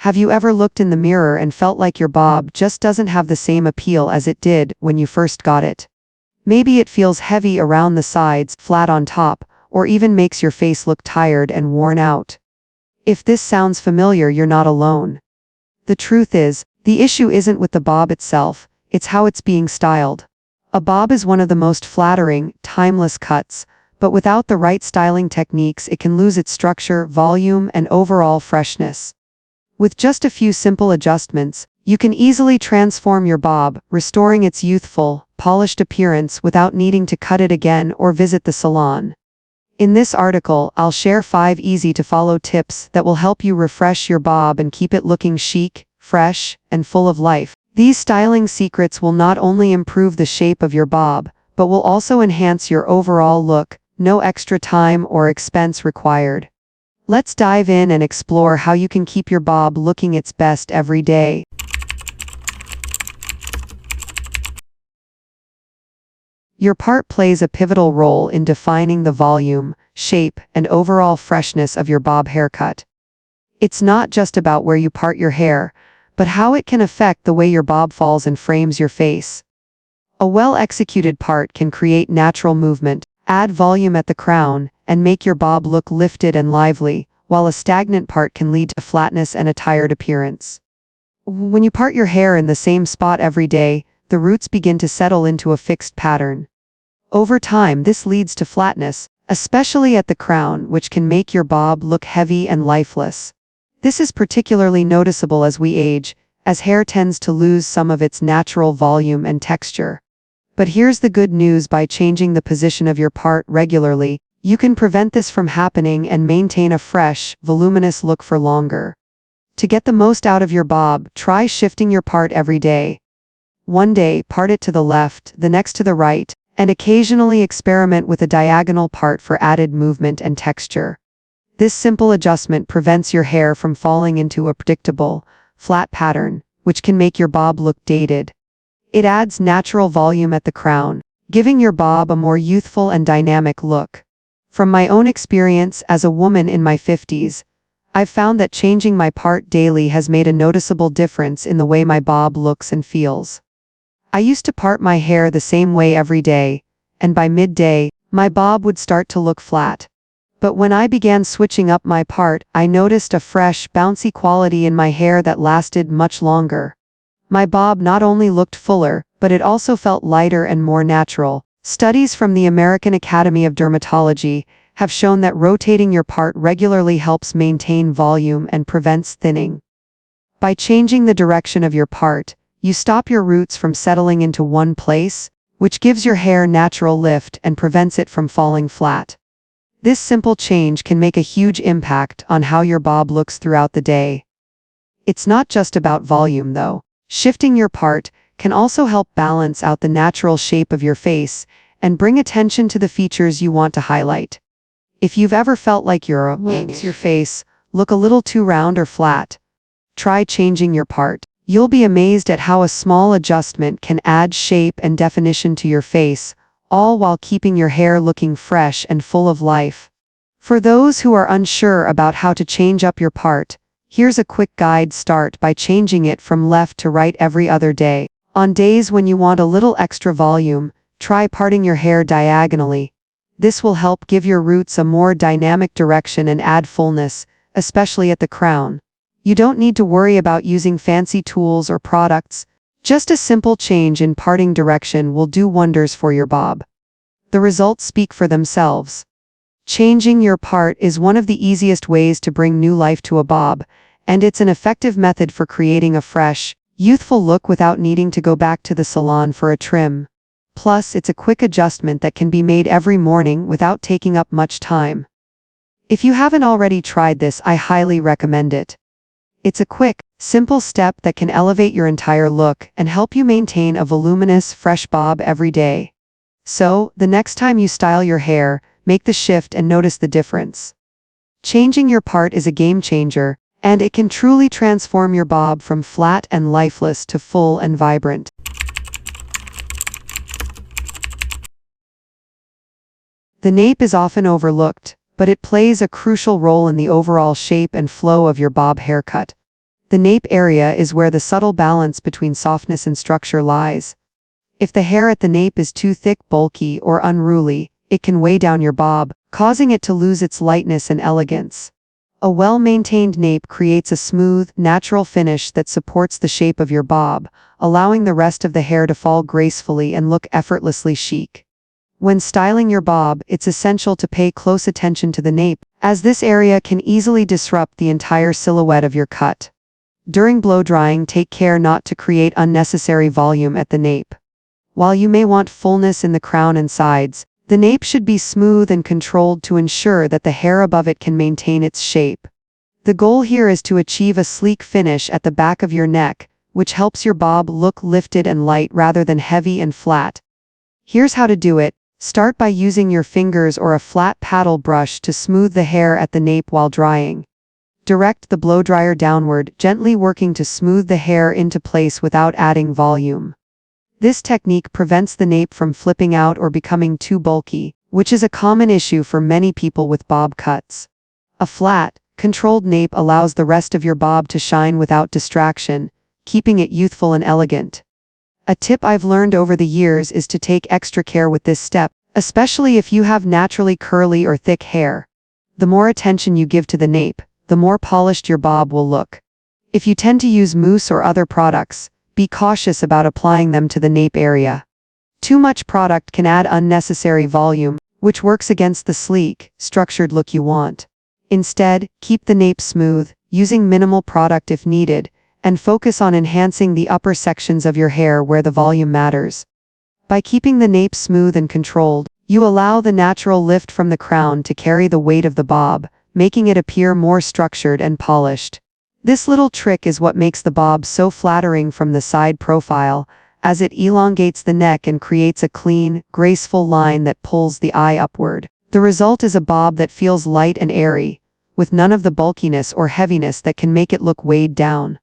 Have you ever looked in the mirror and felt like your bob just doesn't have the same appeal as it did when you first got it? Maybe it feels heavy around the sides, flat on top, or even makes your face look tired and worn out. If this sounds familiar, you're not alone. The truth is, the issue isn't with the bob itself, it's how it's being styled. A bob is one of the most flattering, timeless cuts, but without the right styling techniques, it can lose its structure, volume, and overall freshness. With just a few simple adjustments, you can easily transform your bob, restoring its youthful, polished appearance without needing to cut it again or visit the salon. In this article, I'll share 5 easy-to-follow tips that will help you refresh your bob and keep it looking chic, fresh, and full of life. These styling secrets will not only improve the shape of your bob, but will also enhance your overall look, no extra time or expense required. Let's dive in and explore how you can keep your bob looking its best every day. Your part plays a pivotal role in defining the volume, shape, and overall freshness of your bob haircut. It's not just about where you part your hair, but how it can affect the way your bob falls and frames your face. A well-executed part can create natural movement, add volume at the crown, and make your bob look lifted and lively, while a stagnant part can lead to flatness and a tired appearance. When you part your hair in the same spot every day, the roots begin to settle into a fixed pattern. Over time, this leads to flatness, especially at the crown, which can make your bob look heavy and lifeless. This is particularly noticeable as we age, as hair tends to lose some of its natural volume and texture. But here's the good news: by changing the position of your part regularly, you can prevent this from happening and maintain a fresh, voluminous look for longer. To get the most out of your bob, try shifting your part every day. One day, part it to the left, the next to the right, and occasionally experiment with a diagonal part for added movement and texture. This simple adjustment prevents your hair from falling into a predictable, flat pattern, which can make your bob look dated. It adds natural volume at the crown, giving your bob a more youthful and dynamic look. From my own experience as a woman in my 50s, I've found that changing my part daily has made a noticeable difference in the way my bob looks and feels. I used to part my hair the same way every day, and by midday, my bob would start to look flat. But when I began switching up my part, I noticed a fresh, bouncy quality in my hair that lasted much longer. My bob not only looked fuller, but it also felt lighter and more natural. Studies from the American Academy of Dermatology have shown that rotating your part regularly helps maintain volume and prevents thinning. By changing the direction of your part, you stop your roots from settling into one place, which gives your hair natural lift and prevents it from falling flat. This simple change can make a huge impact on how your bob looks throughout the day. It's not just about volume, though. Shifting your part can also help balance out the natural shape of your face and bring attention to the features you want to highlight. If you've ever felt like your face look a little too round or flat, try changing your part. You'll be amazed at how a small adjustment can add shape and definition to your face, all while keeping your hair looking fresh and full of life. For those who are unsure about how to change up your part, here's a quick guide. Start by changing it from left to right every other day. On days when you want a little extra volume, try parting your hair diagonally. This will help give your roots a more dynamic direction and add fullness, especially at the crown. You don't need to worry about using fancy tools or products. Just a simple change in parting direction will do wonders for your bob. The results speak for themselves. Changing your part is one of the easiest ways to bring new life to a bob, and it's an effective method for creating a fresh, youthful look without needing to go back to the salon for a trim. Plus, it's a quick adjustment that can be made every morning without taking up much time. If you haven't already tried this, I highly recommend it. It's a quick, simple step that can elevate your entire look and help you maintain a voluminous, fresh bob every day. So, the next time you style your hair, make the shift and notice the difference. Changing your part is a game changer, and it can truly transform your bob from flat and lifeless to full and vibrant. The nape is often overlooked, but it plays a crucial role in the overall shape and flow of your bob haircut. The nape area is where the subtle balance between softness and structure lies. If the hair at the nape is too thick, bulky, or unruly, it can weigh down your bob, causing it to lose its lightness and elegance. A well-maintained nape creates a smooth, natural finish that supports the shape of your bob, allowing the rest of the hair to fall gracefully and look effortlessly chic. When styling your bob, it's essential to pay close attention to the nape, as this area can easily disrupt the entire silhouette of your cut. During blow drying, take care not to create unnecessary volume at the nape. While you may want fullness in the crown and sides, the nape should be smooth and controlled to ensure that the hair above it can maintain its shape. The goal here is to achieve a sleek finish at the back of your neck, which helps your bob look lifted and light rather than heavy and flat. Here's how to do it. Start by using your fingers or a flat paddle brush to smooth the hair at the nape while drying. Direct the blow dryer downward, gently working to smooth the hair into place without adding volume. This technique prevents the nape from flipping out or becoming too bulky, which is a common issue for many people with bob cuts. A flat, controlled nape allows the rest of your bob to shine without distraction, keeping it youthful and elegant. A tip I've learned over the years is to take extra care with this step, especially if you have naturally curly or thick hair. The more attention you give to the nape, the more polished your bob will look. If you tend to use mousse or other products, be cautious about applying them to the nape area. Too much product can add unnecessary volume, which works against the sleek, structured look you want. Instead, keep the nape smooth, using minimal product if needed, and focus on enhancing the upper sections of your hair where the volume matters. By keeping the nape smooth and controlled, you allow the natural lift from the crown to carry the weight of the bob, making it appear more structured and polished. This little trick is what makes the bob so flattering from the side profile, as it elongates the neck and creates a clean, graceful line that pulls the eye upward. The result is a bob that feels light and airy, with none of the bulkiness or heaviness that can make it look weighed down.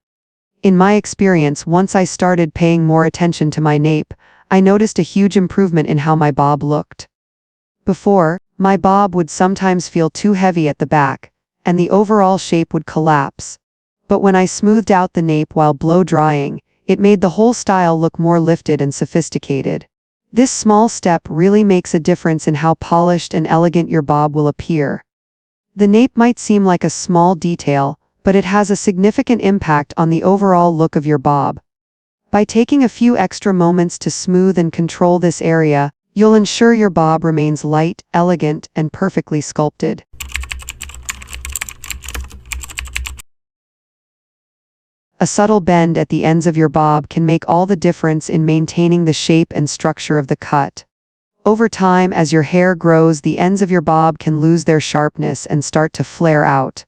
In my experience, once I started paying more attention to my nape, I noticed a huge improvement in how my bob looked. Before, my bob would sometimes feel too heavy at the back, and the overall shape would collapse. But when I smoothed out the nape while blow drying, it made the whole style look more lifted and sophisticated. This small step really makes a difference in how polished and elegant your bob will appear. The nape might seem like a small detail, but it has a significant impact on the overall look of your bob. By taking a few extra moments to smooth and control this area, you'll ensure your bob remains light, elegant, and perfectly sculpted. A subtle bend at the ends of your bob can make all the difference in maintaining the shape and structure of the cut. Over time, as your hair grows, the ends of your bob can lose their sharpness and start to flare out.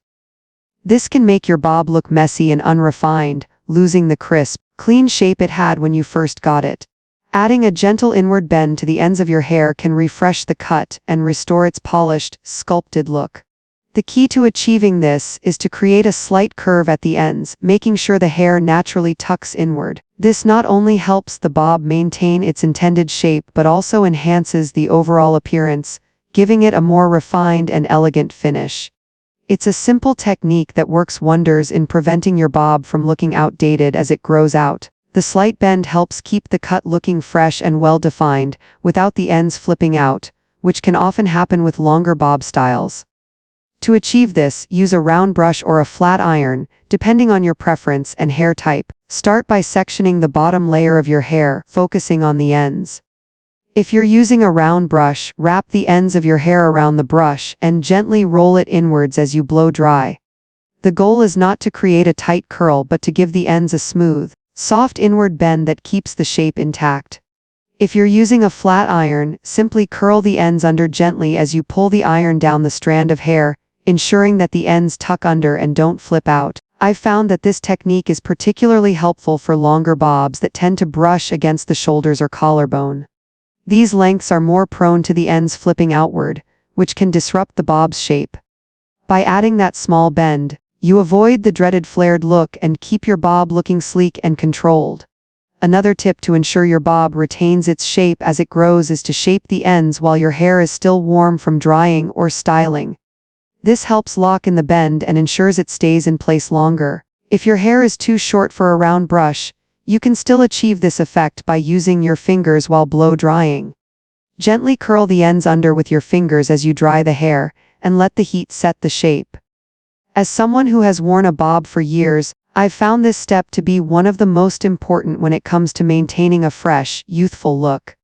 This can make your bob look messy and unrefined, losing the crisp, clean shape it had when you first got it. Adding a gentle inward bend to the ends of your hair can refresh the cut and restore its polished, sculpted look. The key to achieving this is to create a slight curve at the ends, making sure the hair naturally tucks inward. This not only helps the bob maintain its intended shape but also enhances the overall appearance, giving it a more refined and elegant finish. It's a simple technique that works wonders in preventing your bob from looking outdated as it grows out. The slight bend helps keep the cut looking fresh and well-defined, without the ends flipping out, which can often happen with longer bob styles. To achieve this, use a round brush or a flat iron, depending on your preference and hair type. Start by sectioning the bottom layer of your hair, focusing on the ends. If you're using a round brush, wrap the ends of your hair around the brush and gently roll it inwards as you blow dry. The goal is not to create a tight curl but to give the ends a smooth, soft inward bend that keeps the shape intact. If you're using a flat iron, simply curl the ends under gently as you pull the iron down the strand of hair, ensuring that the ends tuck under and don't flip out. I've found that this technique is particularly helpful for longer bobs that tend to brush against the shoulders or collarbone. These lengths are more prone to the ends flipping outward, which can disrupt the bob's shape. By adding that small bend, you avoid the dreaded flared look and keep your bob looking sleek and controlled. Another tip to ensure your bob retains its shape as it grows is to shape the ends while your hair is still warm from drying or styling. This helps lock in the bend and ensures it stays in place longer. If your hair is too short for a round brush, you can still achieve this effect by using your fingers while blow drying. Gently curl the ends under with your fingers as you dry the hair, and let the heat set the shape. As someone who has worn a bob for years, I've found this step to be one of the most important when it comes to maintaining a fresh, youthful look.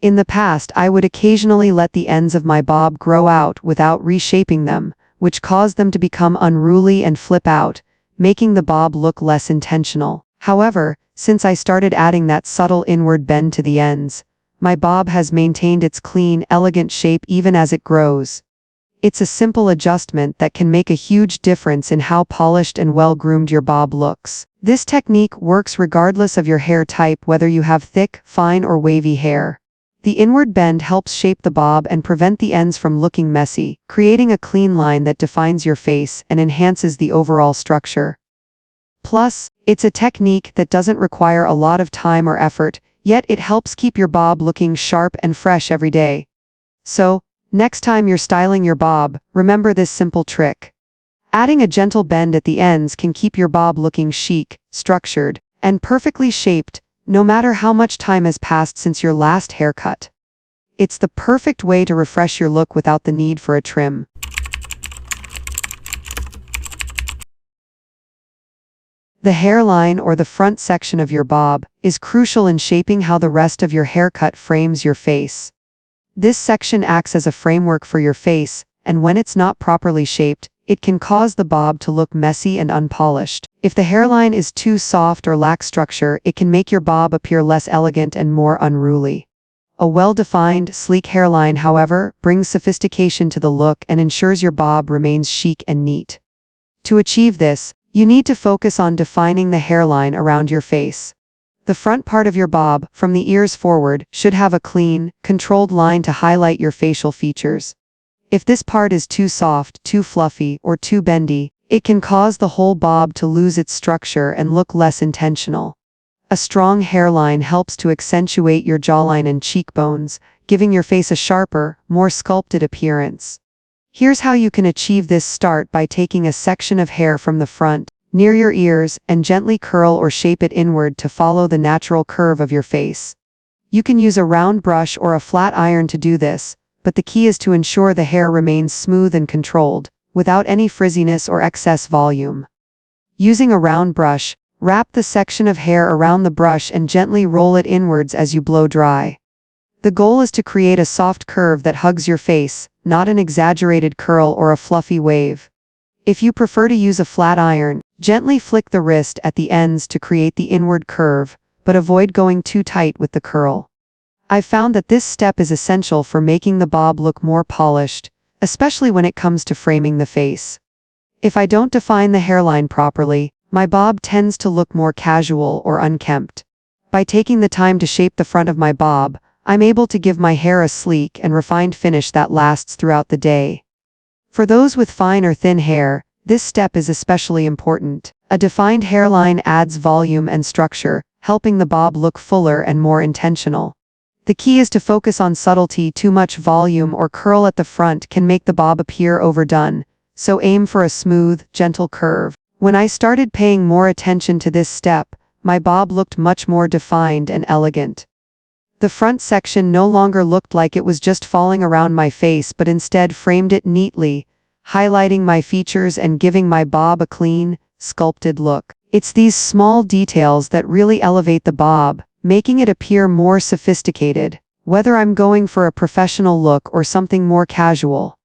In the past, I would occasionally let the ends of my bob grow out without reshaping them, which caused them to become unruly and flip out, making the bob look less intentional. However, since I started adding that subtle inward bend to the ends, my bob has maintained its clean, elegant shape even as it grows. It's a simple adjustment that can make a huge difference in how polished and well-groomed your bob looks. This technique works regardless of your hair type, whether you have thick, fine, or wavy hair. The inward bend helps shape the bob and prevent the ends from looking messy, creating a clean line that defines your face and enhances the overall structure. Plus, it's a technique that doesn't require a lot of time or effort, yet it helps keep your bob looking sharp and fresh every day. So, next time you're styling your bob, remember this simple trick. Adding a gentle bend at the ends can keep your bob looking chic, structured, and perfectly shaped, no matter how much time has passed since your last haircut. It's the perfect way to refresh your look without the need for a trim. The hairline, or the front section of your bob, is crucial in shaping how the rest of your haircut frames your face. This section acts as a framework for your face, and when it's not properly shaped, it can cause the bob to look messy and unpolished. If the hairline is too soft or lacks structure, it can make your bob appear less elegant and more unruly. A well-defined, sleek hairline, however, brings sophistication to the look and ensures your bob remains chic and neat. To achieve this, you need to focus on defining the hairline around your face. The front part of your bob, from the ears forward, should have a clean, controlled line to highlight your facial features. If this part is too soft, too fluffy, or too bendy, it can cause the whole bob to lose its structure and look less intentional. A strong hairline helps to accentuate your jawline and cheekbones, giving your face a sharper, more sculpted appearance. Here's how you can achieve this. Start by taking a section of hair from the front, near your ears, and gently curl or shape it inward to follow the natural curve of your face. You can use a round brush or a flat iron to do this, but the key is to ensure the hair remains smooth and controlled, without any frizziness or excess volume. Using a round brush, wrap the section of hair around the brush and gently roll it inwards as you blow dry. The goal is to create a soft curve that hugs your face, not an exaggerated curl or a fluffy wave. If you prefer to use a flat iron, gently flick the wrist at the ends to create the inward curve, but avoid going too tight with the curl. I've found that this step is essential for making the bob look more polished, especially when it comes to framing the face. If I don't define the hairline properly, my bob tends to look more casual or unkempt. By taking the time to shape the front of my bob, I'm able to give my hair a sleek and refined finish that lasts throughout the day. For those with fine or thin hair, this step is especially important. A defined hairline adds volume and structure, helping the bob look fuller and more intentional. The key is to focus on subtlety. Too much volume or curl at the front can make the bob appear overdone, so aim for a smooth, gentle curve. When I started paying more attention to this step, my bob looked much more defined and elegant. The front section no longer looked like it was just falling around my face, but instead framed it neatly, highlighting my features and giving my bob a clean, sculpted look. It's these small details that really elevate the bob, making it appear more sophisticated, whether I'm going for a professional look or something more casual.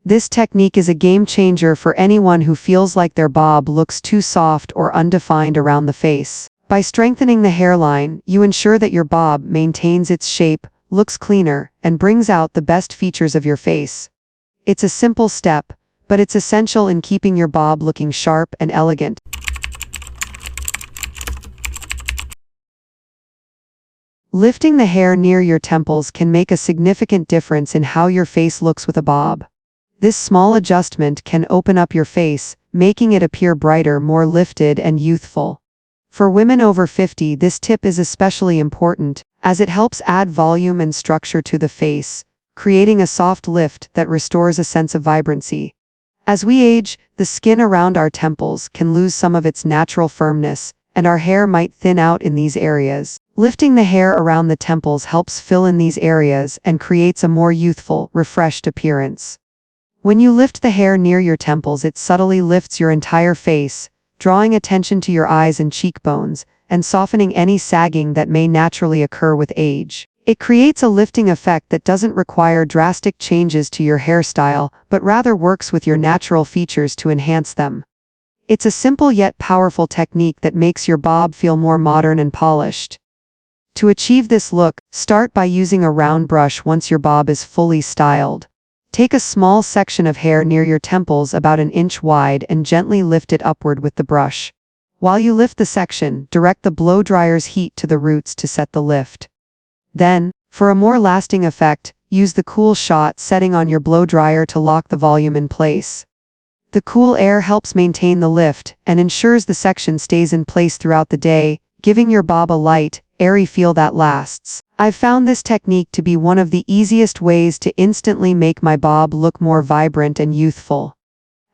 This technique is a game changer for anyone who feels like their bob looks too soft or undefined around the face. By strengthening the hairline, you ensure that your bob maintains its shape, looks cleaner, and brings out the best features of your face. It's a simple step, but it's essential in keeping your bob looking sharp and elegant. Lifting the hair near your temples can make a significant difference in how your face looks with a bob. This small adjustment can open up your face, making it appear brighter, more lifted, and youthful. For women over 50, this tip is especially important, as it helps add volume and structure to the face, creating a soft lift that restores a sense of vibrancy. As we age, the skin around our temples can lose some of its natural firmness, and our hair might thin out in these areas. Lifting the hair around the temples helps fill in these areas and creates a more youthful, refreshed appearance. When you lift the hair near your temples, it subtly lifts your entire face, drawing attention to your eyes and cheekbones, and softening any sagging that may naturally occur with age. It creates a lifting effect that doesn't require drastic changes to your hairstyle, but rather works with your natural features to enhance them. It's a simple yet powerful technique that makes your bob feel more modern and polished. To achieve this look, start by using a round brush once your bob is fully styled. Take a small section of hair near your temples about an inch wide and gently lift it upward with the brush. While you lift the section, direct the blow dryer's heat to the roots to set the lift. Then, for a more lasting effect, use the cool shot setting on your blow dryer to lock the volume in place. The cool air helps maintain the lift and ensures the section stays in place throughout the day, giving your bob a light, airy feel that lasts. I've found this technique to be one of the easiest ways to instantly make my bob look more vibrant and youthful.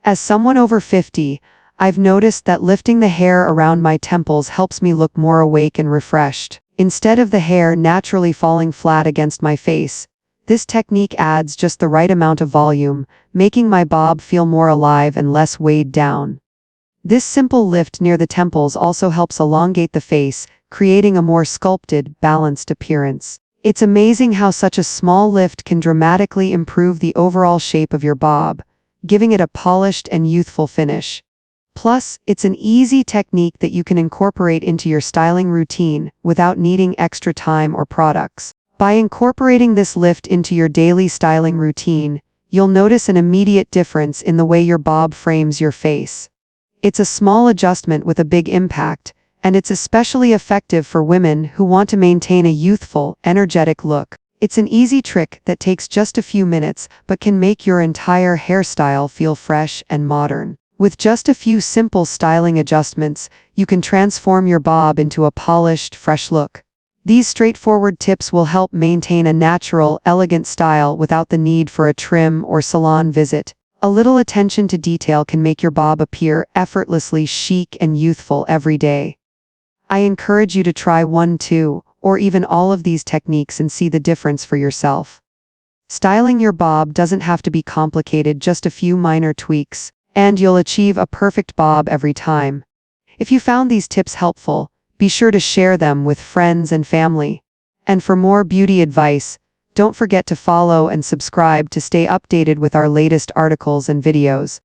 As someone over 50, I've noticed that lifting the hair around my temples helps me look more awake and refreshed. Instead of the hair naturally falling flat against my face, this technique adds just the right amount of volume, making my bob feel more alive and less weighed down. This simple lift near the temples also helps elongate the face, creating a more sculpted, balanced appearance. It's amazing how such a small lift can dramatically improve the overall shape of your bob, giving it a polished and youthful finish. Plus, it's an easy technique that you can incorporate into your styling routine without needing extra time or products. By incorporating this lift into your daily styling routine, you'll notice an immediate difference in the way your bob frames your face. It's a small adjustment with a big impact, and it's especially effective for women who want to maintain a youthful, energetic look. It's an easy trick that takes just a few minutes but can make your entire hairstyle feel fresh and modern. With just a few simple styling adjustments, you can transform your bob into a polished, fresh look. These straightforward tips will help maintain a natural, elegant style without the need for a trim or salon visit. A little attention to detail can make your bob appear effortlessly chic and youthful every day. I encourage you to try one, two, or even all of these techniques and see the difference for yourself. Styling your bob doesn't have to be complicated, just a few minor tweaks, and you'll achieve a perfect bob every time. If you found these tips helpful, be sure to share them with friends and family. And for more beauty advice, don't forget to follow and subscribe to stay updated with our latest articles and videos.